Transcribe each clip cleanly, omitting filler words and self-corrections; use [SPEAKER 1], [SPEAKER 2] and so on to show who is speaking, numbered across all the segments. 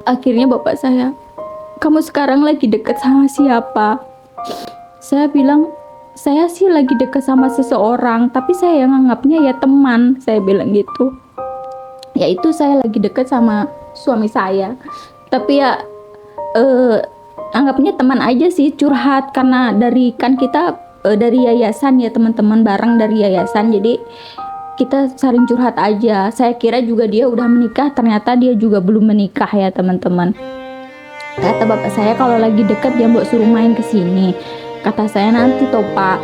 [SPEAKER 1] Akhirnya bapak saya, kamu sekarang lagi deket sama siapa? Saya bilang, saya sih lagi deket sama seseorang, tapi saya nganggapnya ya teman. Saya bilang gitu. Yaitu saya lagi deket sama suami saya. Tapi ya anggapnya teman aja sih, curhat. Karena dari kan kita dari yayasan ya teman-teman, bareng dari yayasan. Jadi kita saling curhat aja. Saya kira juga dia udah menikah, ternyata dia juga belum menikah ya teman-teman. Kata bapak saya kalau lagi deket dia mau suruh main ke sini. Kata saya nanti toh pak.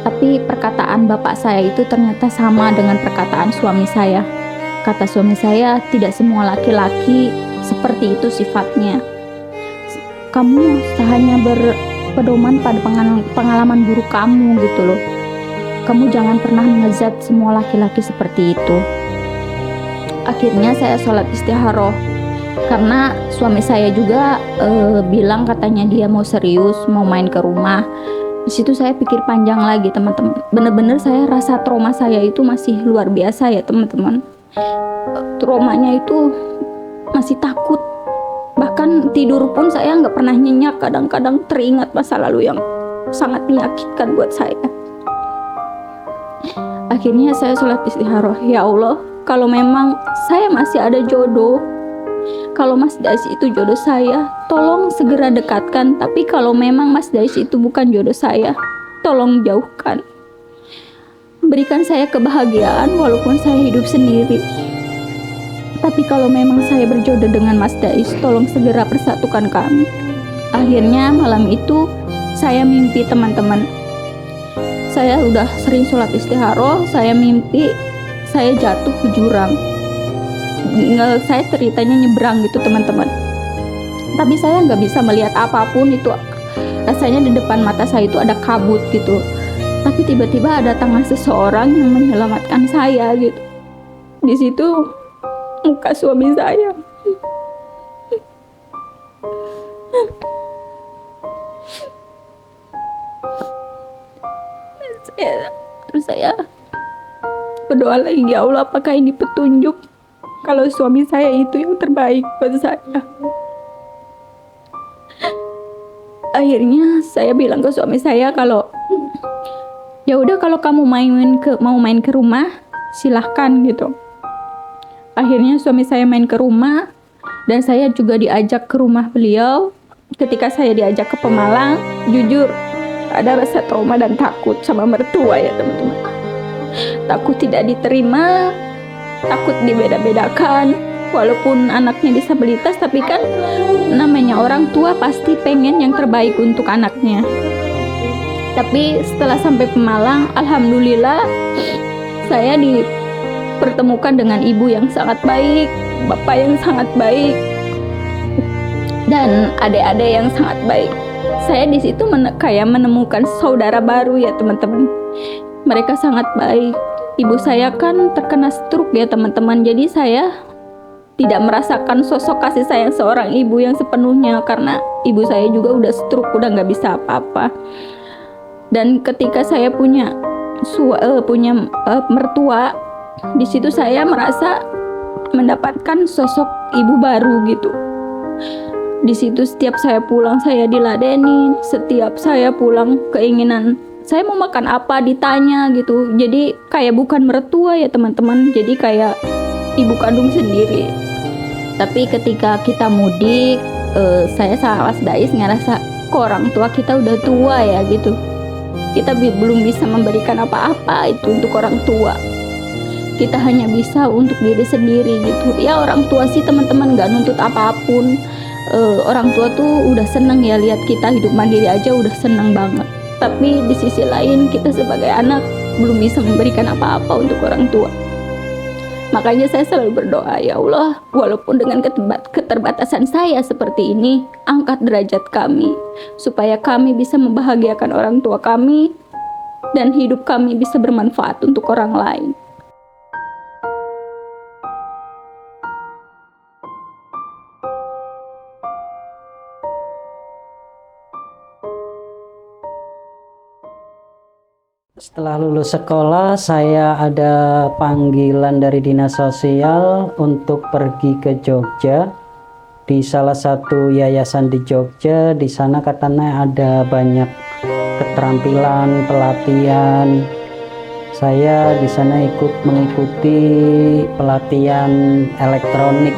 [SPEAKER 1] Tapi perkataan bapak saya itu ternyata sama dengan perkataan suami saya. Kata suami saya, tidak semua laki-laki seperti itu sifatnya. Kamu hanya berpedoman pada pengalaman buruk kamu gitu loh. Kamu jangan pernah mengejat semua laki-laki seperti itu. Akhirnya saya sholat istikharah karena suami saya juga bilang katanya dia mau serius, mau main ke rumah. Di situ saya pikir panjang lagi teman-teman. Bener-bener saya rasa trauma saya itu masih luar biasa ya teman-teman. Traumanya itu masih takut. Bahkan tidur pun saya nggak pernah nyenyak. Kadang-kadang teringat masa lalu yang sangat menyakitkan buat saya. Akhirnya saya sholat istikharah, ya Allah, kalau memang saya masih ada jodoh, kalau Mas Dais itu jodoh saya, tolong segera dekatkan. Tapi kalau memang Mas Dais itu bukan jodoh saya, tolong jauhkan. Berikan saya kebahagiaan walaupun saya hidup sendiri. Tapi kalau memang saya berjodoh dengan Mas Dais, tolong segera persatukan kami. Akhirnya malam itu saya mimpi teman-teman. Saya udah sering sholat istikharah, saya mimpi saya jatuh ke jurang. Saya ceritanya nyebrang gitu teman-teman. Tapi saya nggak bisa melihat apapun itu. Rasanya di depan mata saya itu ada kabut gitu. Tapi tiba-tiba ada tangan seseorang yang menyelamatkan saya gitu. Di situ muka suami saya. Terus saya berdoa lagi, ya Allah, apakah ini petunjuk kalau suami saya itu yang terbaik buat saya. Akhirnya saya bilang ke suami saya kalau ya udah, kalau kamu mau main ke rumah silahkan gitu. Akhirnya suami saya main ke rumah dan saya juga diajak ke rumah beliau. Ketika saya diajak ke Pemalang, jujur ada rasa trauma dan takut sama mertua ya teman-teman. Takut tidak diterima, takut dibeda-bedakan. Walaupun anaknya disabilitas, tapi kan namanya orang tua pasti pengen yang terbaik untuk anaknya. Tapi setelah sampai Pemalang, alhamdulillah saya dipertemukan dengan ibu yang sangat baik, bapak yang sangat baik, dan adik-adik yang sangat baik. Saya di situ kayak menemukan saudara baru ya teman-teman. Mereka sangat baik. Ibu saya kan terkena stroke ya teman-teman. Jadi saya tidak merasakan sosok kasih sayang seorang ibu yang sepenuhnya karena ibu saya juga udah stroke, udah nggak bisa apa-apa. Dan ketika saya punya mertua, di situ saya merasa mendapatkan sosok ibu baru gitu. Di situ setiap saya pulang saya diladenin, setiap saya pulang keinginan saya mau makan apa ditanya gitu. Jadi kayak bukan mertua ya teman-teman, jadi kayak ibu kandung sendiri. Tapi ketika kita mudik, saya sama Mas Dais ngerasa kok orang tua kita udah tua ya gitu. Kita belum bisa memberikan apa-apa itu untuk orang tua. Kita hanya bisa untuk diri sendiri gitu. Ya orang tua sih teman-teman gak nuntut apapun. Orang tua tuh udah seneng ya lihat kita hidup mandiri aja udah seneng banget. Tapi di sisi lain kita sebagai anak belum bisa memberikan apa-apa untuk orang tua. Makanya saya selalu berdoa, ya Allah, walaupun dengan keterbatasan saya seperti ini, angkat derajat kami supaya kami bisa membahagiakan orang tua kami dan hidup kami bisa bermanfaat untuk orang lain.
[SPEAKER 2] Setelah lulus sekolah, saya ada panggilan dari dinas sosial untuk pergi ke Jogja di salah satu yayasan di Jogja. Di sana katanya ada banyak keterampilan, pelatihan. Saya di sana ikut mengikuti pelatihan elektronik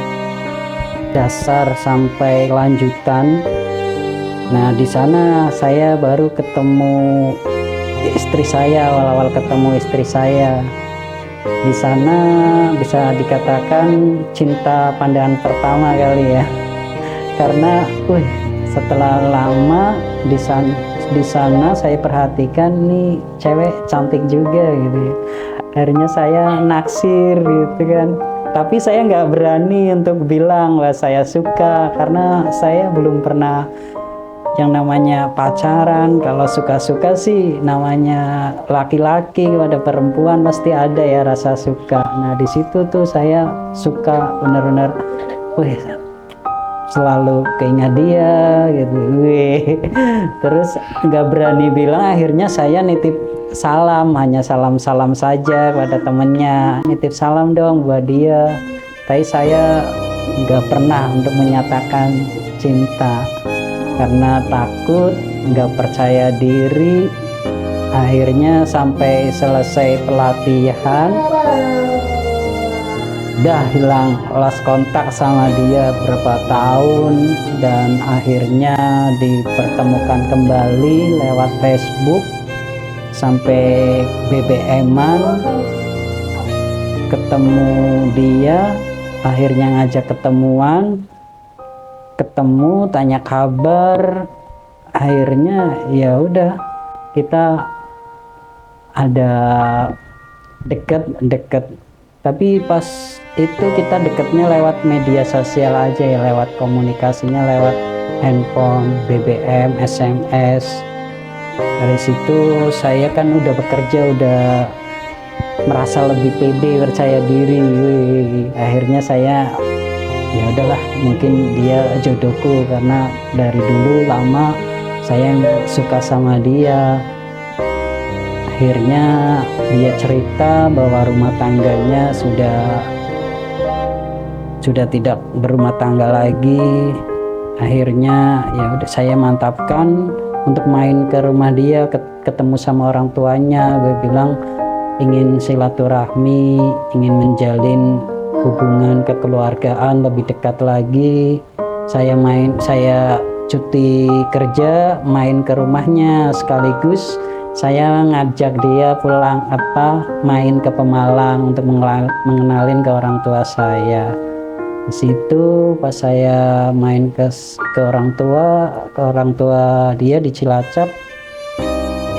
[SPEAKER 2] dasar sampai lanjutan. Nah, di sana saya baru ketemu istri saya, awal-awal ketemu istri saya. Di sana bisa dikatakan cinta pandangan pertama kali ya. Karena setelah lama di sana saya perhatikan nih cewek cantik juga gitu ya. Akhirnya saya naksir gitu kan. Tapi saya nggak berani untuk bilang bahwa saya suka, karena saya belum pernah yang namanya pacaran. Kalau suka-suka sih namanya laki-laki kepada perempuan pasti ada ya rasa suka. Nah di situ tuh saya suka bener-bener, selalu keingat dia gitu. Terus nggak berani bilang, akhirnya saya nitip salam, hanya salam-salam saja kepada temennya, nitip salam dong buat dia. Tapi saya nggak pernah untuk menyatakan cinta karena takut, nggak percaya diri. Akhirnya sampai selesai pelatihan udah hilang lost kontak sama dia berapa tahun, dan akhirnya dipertemukan kembali lewat Facebook sampai BBM-an. Ketemu dia, akhirnya ngajak ketemuan, ketemu tanya kabar. Akhirnya ya udah kita ada deket, tapi pas itu kita deketnya lewat media sosial aja ya, lewat komunikasinya lewat handphone, BBM, SMS. Dari situ saya kan udah bekerja, udah merasa lebih pede, percaya diri. Akhirnya saya ya udahlah, mungkin dia jodohku, karena dari dulu lama saya suka sama dia. Akhirnya dia cerita bahwa rumah tangganya sudah tidak berumah tangga lagi. Akhirnya ya udah saya mantapkan untuk main ke rumah dia, ketemu sama orang tuanya. Gue bilang ingin silaturahmi, ingin menjalin hubungan kekeluargaan lebih dekat lagi. Saya cuti kerja, main ke rumahnya, sekaligus saya ngajak dia pulang main ke Pemalang untuk mengenalin ke orang tua saya. Di situ pas saya main ke orang tua dia di Cilacap,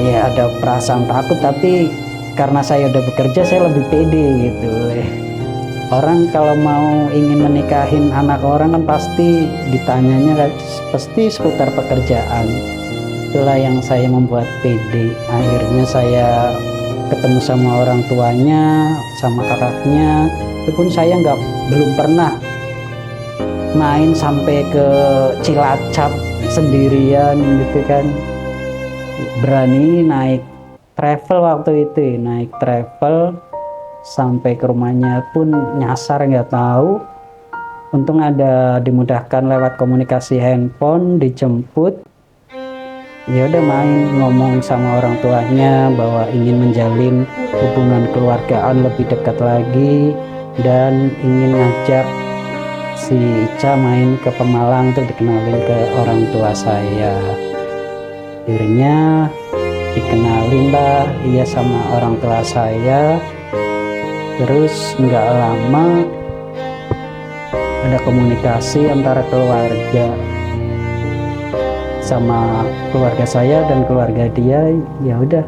[SPEAKER 2] ya ada perasaan takut, tapi karena saya udah bekerja saya lebih pede gitu. Orang kalau mau ingin menikahin anak orang kan pasti ditanyanya pasti seputar pekerjaan. Itulah yang saya membuat pede. Akhirnya saya ketemu sama orang tuanya, sama kakaknya. Itu pun saya belum pernah main sampai ke Cilacap sendirian gitu kan. Berani naik travel waktu itu, naik travel sampai ke rumahnya pun nyasar, nggak tahu. Untung ada dimudahkan lewat komunikasi handphone, dijemput. Ya udah main, ngomong sama orang tuanya bahwa ingin menjalin hubungan keluargaan lebih dekat lagi, dan ingin ngajak si Ica main ke Pemalang untuk dikenalin ke orang tua saya. Akhirnya dikenalin lah dia sama orang tua saya. Terus nggak lama ada komunikasi antara keluarga sama keluarga saya dan keluarga dia. Ya udah,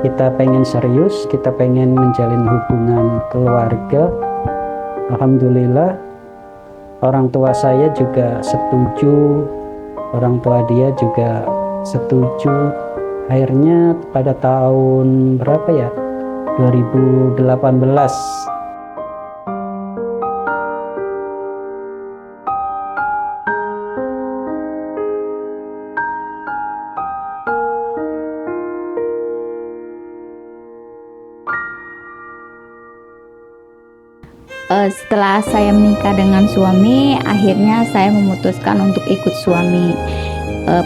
[SPEAKER 2] kita pengen serius, kita pengen menjalin hubungan keluarga. Alhamdulillah orang tua saya juga setuju, orang tua dia juga setuju. Akhirnya pada tahun berapa ya, 2018,
[SPEAKER 1] Setelah saya menikah dengan suami, akhirnya saya memutuskan untuk ikut suami.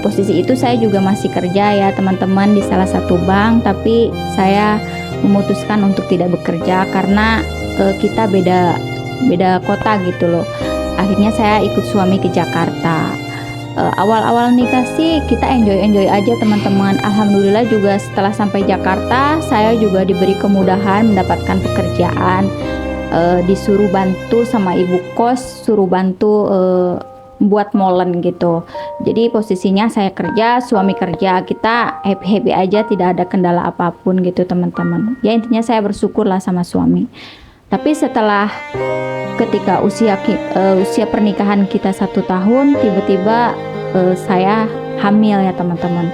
[SPEAKER 1] Posisi itu saya juga masih kerja ya teman-teman di salah satu bank, tapi saya memutuskan untuk tidak bekerja karena kita beda kota gitu loh. Akhirnya saya ikut suami ke Jakarta. Awal-awal nikah sih kita enjoy aja teman-teman. Alhamdulillah juga setelah sampai Jakarta saya juga diberi kemudahan mendapatkan pekerjaan. Disuruh bantu sama ibu kos, suruh bantu buat molen gitu. Jadi posisinya saya kerja, suami kerja, kita happy aja, tidak ada kendala apapun gitu teman-teman. Ya intinya saya bersyukur lah sama suami. Tapi setelah ketika usia pernikahan kita 1 tahun, tiba-tiba saya hamil ya teman-teman.